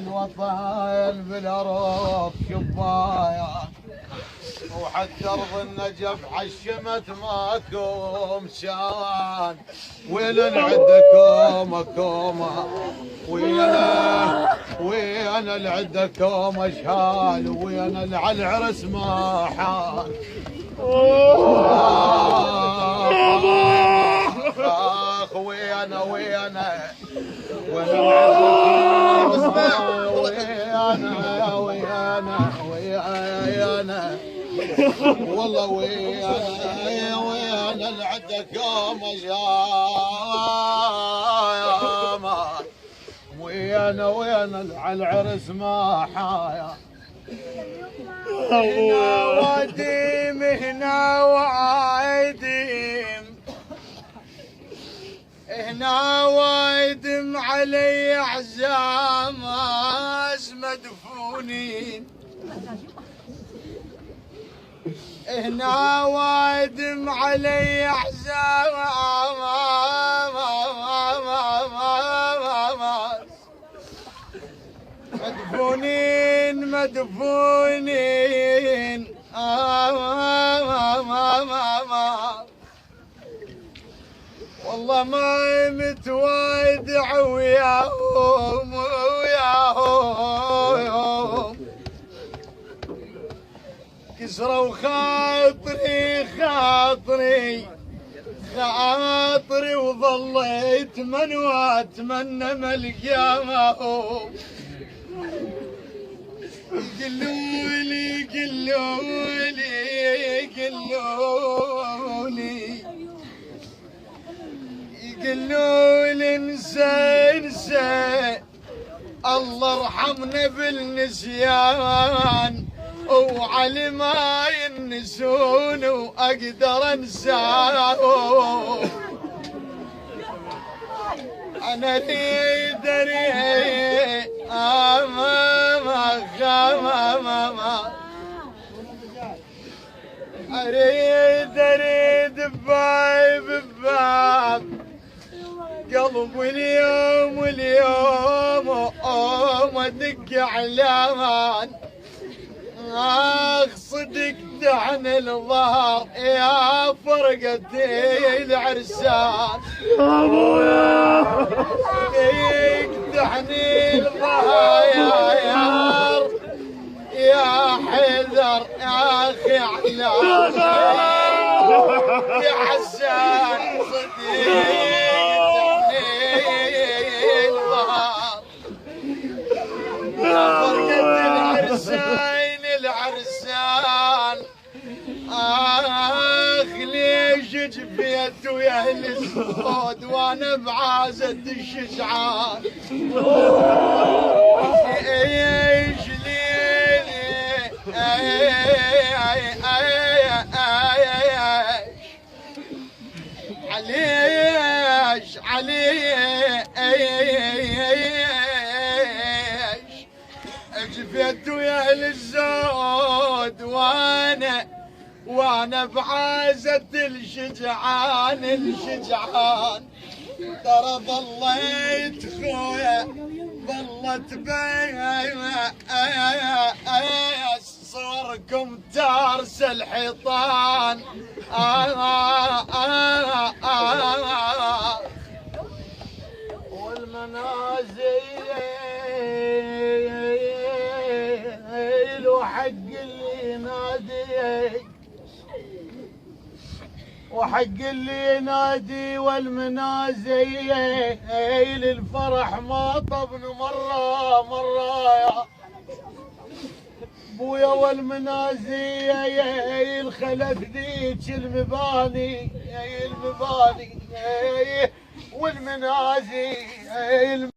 الوطن بالعروق شبايا، وحتى ارض النجف حشمت ماكم شان. وين عندكم كومه، وين عندكم اشهال، وين على العرس ما حال. اخ ويانا والله ويانا اللي عندكم اشهال. ويانا على العرس ما حايا. هنا واديم هنا وايديم، هنا وايدم علي احزام مدفونين. هنا وايدم علي احزام مدفونين. والله ما متوادع وياهم كسروا خاطري وظليت من واتمنى ملقاهم. يقولولي انسى الله ارحمنا بالنسيان، وعلي ما ينسون واقدر انساهم. انا لي دري اريد بباب قلب اليوم ادق اعلان. صدق دعن الظهر يا فرقتي العرسان. ابويا دعني الظهر يا حذر يا اخي اعلان. يا حسان صدق العرسان. ليش جفيت ويا اهل الصود وانا بعازة الشجعان. ايش جفيت ويا اهل الزود وانا بعازة الشجعان. ترى ظليت خويا ظلت صوركم تارس الحيطان. والمنازل وحق اللي ينادي والمنازل الفرح ما طبن مرة يا بويا. والمنازل خلت ذيك المباني والمنازل